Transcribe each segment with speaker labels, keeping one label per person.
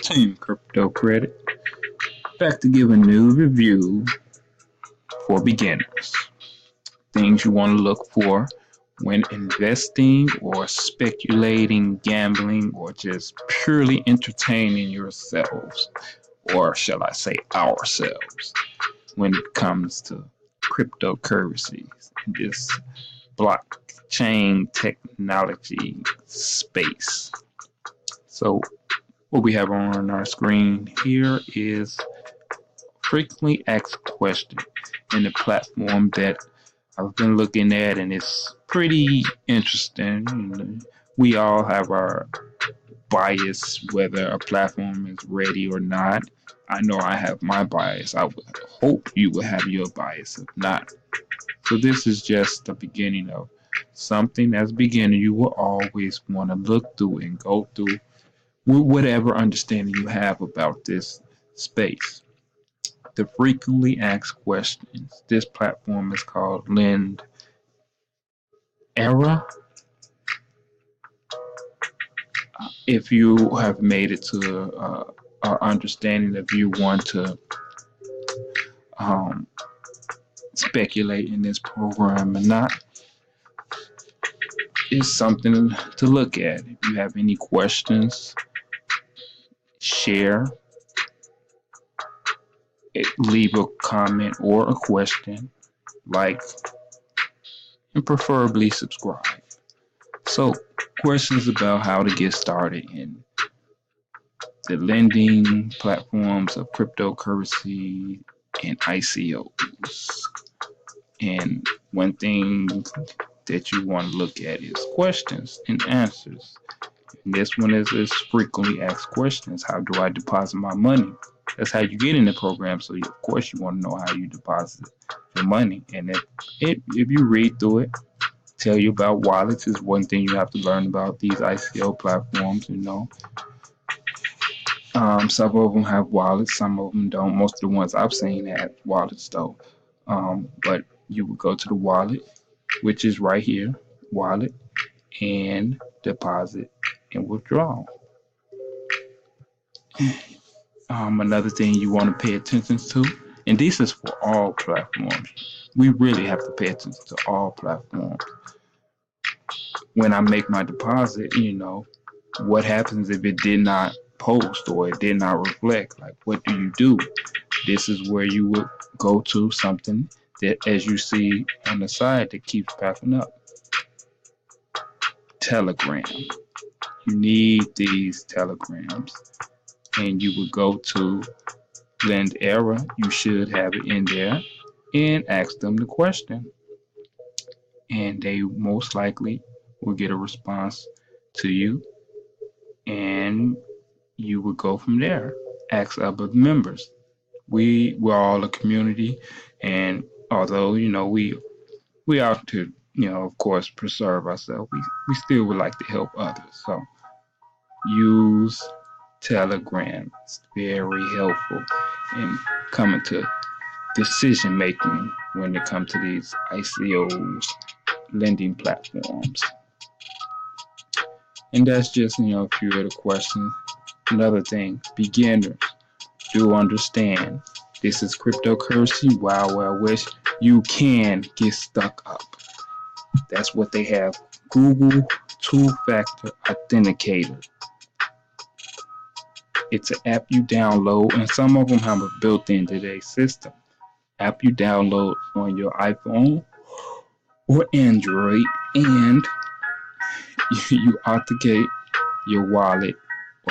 Speaker 1: Team Crypto Credit, back to give a new review for beginners. Things you want to look for when investing or speculating, gambling, or just purely entertaining yourselves, or shall I say ourselves, when it comes to cryptocurrencies and this blockchain technology space. So what we have on our screen here is frequently asked question in the platform that I've been looking at, and it's pretty interesting. We all have our bias whether a platform is ready or not. I know I have my bias. I would hope you would have your bias. If not, so this is just the beginning of something. As a beginner, you will always want to look through and go through with whatever understanding you have about this space. The frequently asked questions. This platform is called Lindara. If you have made it to our understanding, if you want to um, speculate in this program or not, it's something to look at. If you have any questions, share it, leave a comment or a question, like, and preferably subscribe. So, questions about how to get started in the lending platforms of cryptocurrency and ICOs. And one thing that you want to look at is questions and answers. And this one is frequently asked questions. How do I deposit my money? That's how you get in the program. So of course you want to know how you deposit your money. And if you read through it, tell you about wallets is one thing you have to learn about these ICO platforms. Some of them have wallets, some of them don't. Most of the ones I've seen have wallets though. But you would go to the wallet, which is right here, wallet, and deposit and withdraw. Another thing you want to pay attention to, and this is for all platforms. We really have to pay attention to all platforms. When I make my deposit, what happens if it did not post or it did not reflect? Like, what do you do? This is where you would go to something that, as you see on the side, that keeps popping up. Telegram. You need these telegrams. And you would go to Lindara. You should have it in there, and ask them the question. And they most likely will get a response to you, and you would go from there. Ask other members. We're all a community, and although we are to of course preserve ourselves, we still would like to help others. So use Telegram. It's very helpful in coming to decision making when it comes to these ICOs, lending platforms. And that's just a few of the questions. Another thing, beginners do understand this is cryptocurrency. Wild Wild West. You can get stuck up. That's what they have. Google two-factor authenticator. It's an app you download, and some of them have it built into their system. App you download on your iPhone or Android, and you authenticate your wallet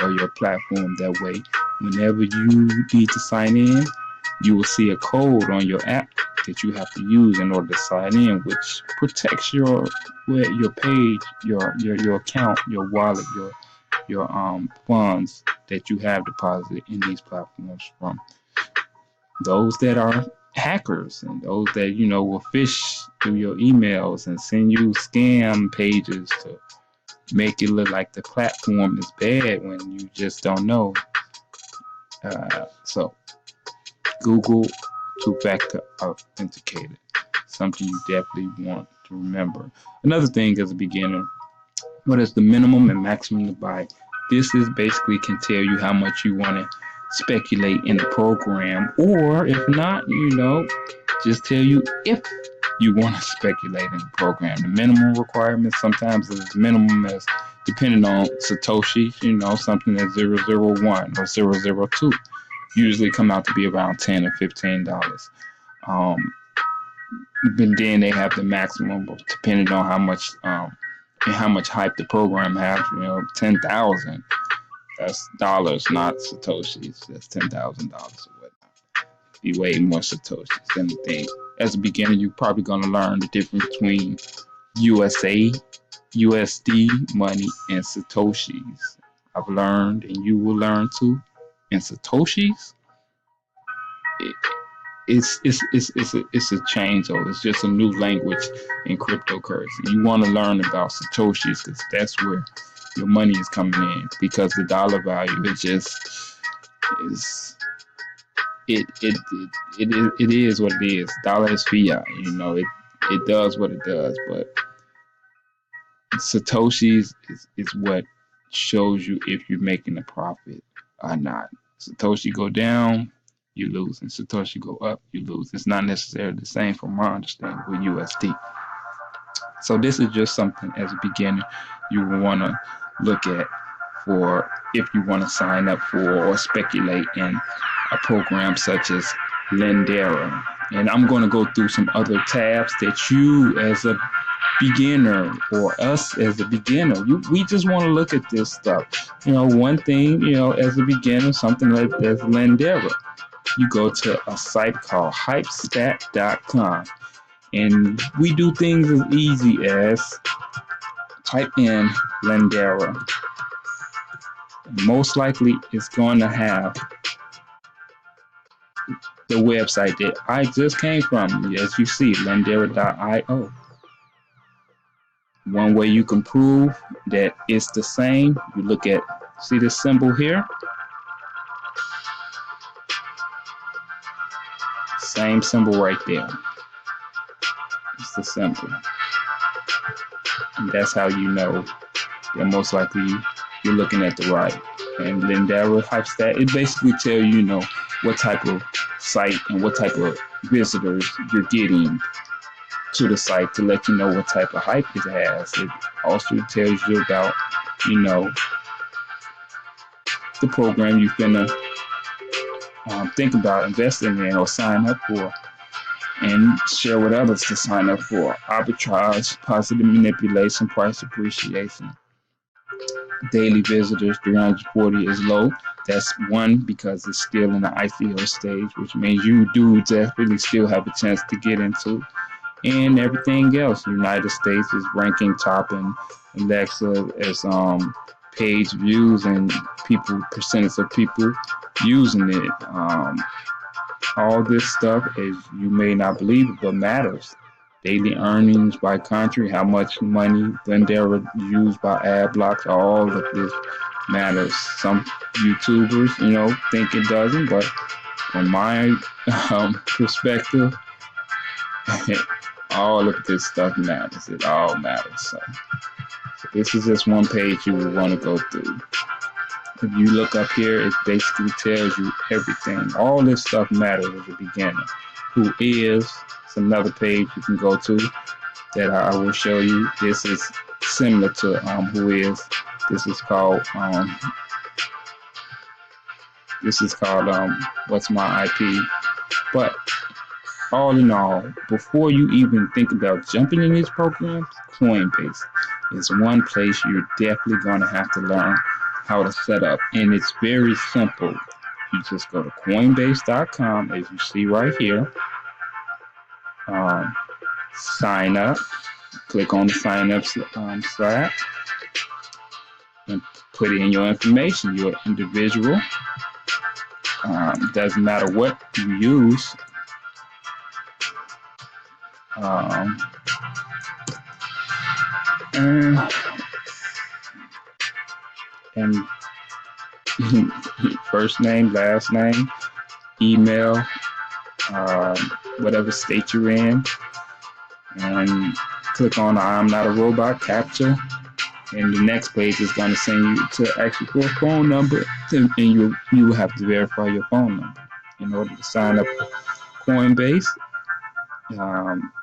Speaker 1: or your platform. That way, whenever you need to sign in, you will see a code on your app that you have to use in order to sign in, which protects your page, your account, your wallet, your funds that you have deposited in these platforms from those that are hackers and those that will fish through your emails and send you scam pages to make it look like the platform is bad when you just don't know. So Google two-factor authenticator, something you definitely want to remember. Another thing as a beginner, what is the minimum and maximum to buy This is basically can tell you how much you want to speculate in the program, or if not, just tell you if you want to speculate in the program. The minimum requirements sometimes is as minimum as depending on Satoshis, something at 001 or 002 usually come out to be around $10 or $15. Um, but then they have the maximum depending on how much and how much hype the program has. 10,000. That's dollars, not Satoshis. That's $10,000 or whatnot. Be way more Satoshis than the thing. As a beginner, you're probably gonna learn the difference between USD money and Satoshis. I've learned, and you will learn too. And Satoshis, it's a change, though. It's just a new language in cryptocurrency. You want to learn about Satoshis because that's where your money is coming in. Because the dollar value it is what it is. Dollar is fiat. It does what it does, but Satoshis is what shows you if you're making a profit or not. Satoshi go down, you lose, and Satoshi go up, you lose. It's not necessarily the same from my understanding with USD. So this is just something as a beginner you will want to look at for if you want to sign up for or speculate in a program such as Lindara. And I'm going to go through some other tabs that you as a beginner or us as a beginner, we just want to look at this stuff. One thing, as a beginner, something like as Lindara, you go to a site called hypestat.com, and we do things as easy as type in Lindara. Most likely it's going to have the website that I just came from, as you see, Lindara.io. One way you can prove that it's the same, you look at, see this symbol here? Same symbol right there. It's the symbol. And that's how you know that most likely you're looking at the right. And Lindara Hypestat, it basically tells you, what type of site and what type of visitors you're getting to the site to let you know what type of hype it has. It also tells you about, the program you're gonna think about investing in or sign up for, and share with others to sign up for. Arbitrage, positive manipulation, price appreciation. Daily visitors, 340 is low. That's one because it's still in the ICO stage, which means you do definitely still have a chance to get into. And everything else, United States is ranking top in Alexa as page views and percentage of people using it. All this stuff, as you may not believe it, but matters. Daily earnings by country, how much money Lindara used by ad blocks, all of this matters. Some YouTubers, think it doesn't, but from my perspective, all of this stuff matters. It all matters. So this is just one page you will want to go through. If you look up here, it basically tells you everything. All this stuff matters at the beginning. Who is? It's another page you can go to that I will show you. This is similar to who is. This is called what's my IP. But all in all, before you even think about jumping in these programs, Coinbase is one place you're definitely going to have to learn how to set up. And it's very simple. You just go to Coinbase.com, as you see right here. Sign up. Click on the sign up slide and put in your information. You're an individual. Doesn't matter what you use. And first name, last name, email, whatever state you're in, and click on I'm not a robot captcha, And the next page is going to send you to ask you for a phone number, and you will have to verify your phone number in order to sign up for Coinbase. Um,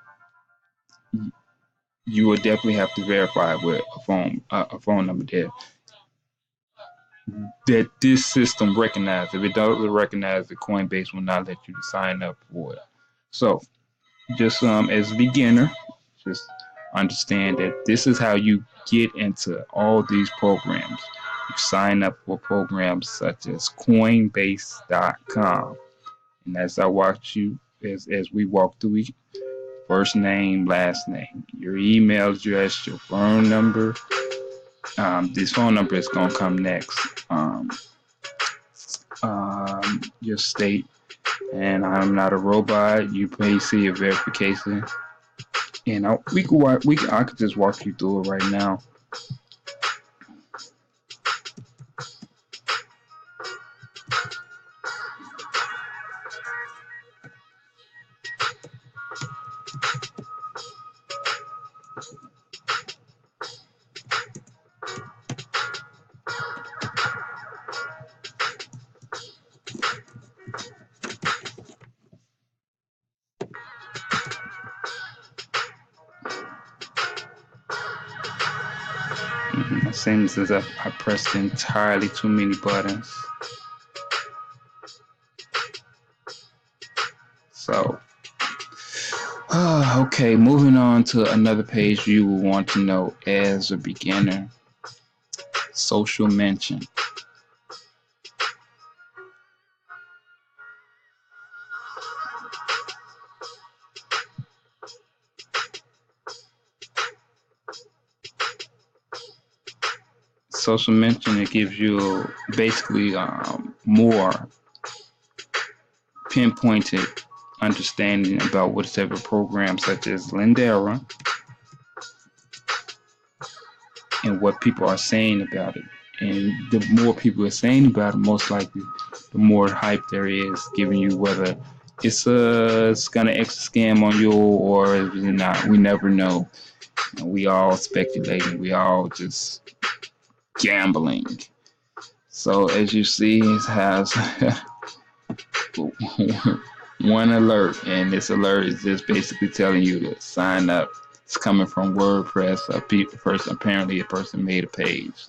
Speaker 1: you will definitely have to verify with a phone number there that this system recognizes. If it doesn't recognize it, Coinbase will not let you sign up for it. So, just as a beginner, just understand that this is how you get into all these programs. You sign up for programs such as Coinbase.com, and as I watch you, as we walk through first name, last name, your email address, your phone number. This phone number is going to come next. Your state, and I'm not a robot. You may see a verification, and I could just walk you through it right now. It seems as if I pressed entirely too many buttons. So, okay, moving on to another page you will want to know as a beginner. Social mention. Social mention, it gives you basically more pinpointed understanding about what type of programs such as Lindara and what people are saying about it. And the more people are saying about it, most likely the more hype there is, giving you whether it's gonna extra scam on you or if it's not. We never know. And we all speculating. We all just gambling. So as you see, it has one alert, and this alert is just basically telling you to sign up. It's coming from WordPress. Apparently a person made a page.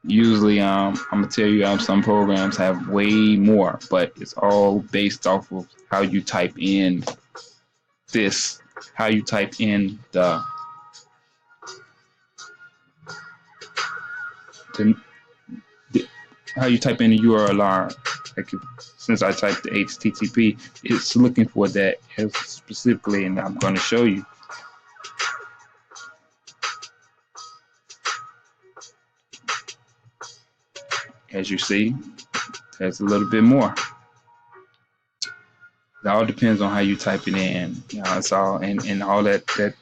Speaker 1: Usually, I'm gonna tell you, some programs have way more, but it's all based off of how you type in this, how you type in how you type in the URL. Like since I typed the HTTP, it's looking for that specifically, and I'm going to show you. As you see, there's a little bit more. It all depends on how you type it in. It's all and all that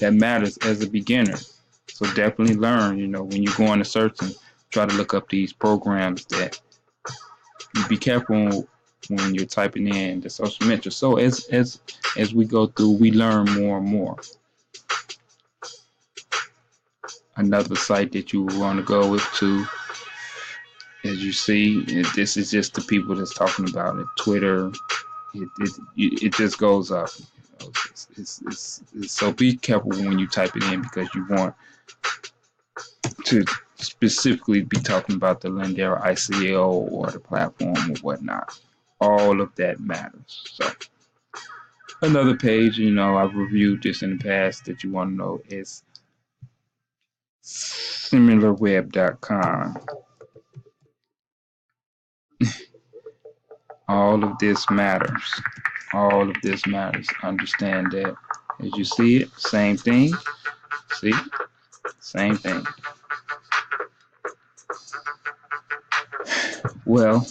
Speaker 1: matters as a beginner. So definitely learn. When you go on to search and try to look up these programs, that you be careful when you're typing in the social mention. So as we go through, we learn more and more. Another site that you want to go to, as you see, this is just the people that's talking about it. Twitter, it just goes up. So be careful when you type it in, because you want to specifically be talking about the Lindara ICO or the platform or whatnot. All of that matters. So another page, I've reviewed this in the past that you want to know is similarweb.com. All of this matters. All of this matters. Understand that. As you see it, same thing. See? Same thing. Well,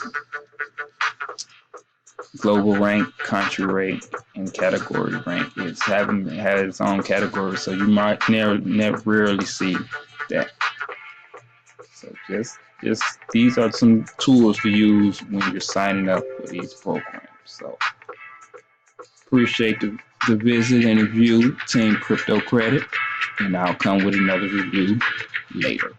Speaker 1: global rank, country rank, and category rank. It's had its own category, so you might never rarely see that. So just these are some tools to use when you're signing up for these programs. So appreciate the visit and review, Team Crypto Credit, and I'll come with another review later.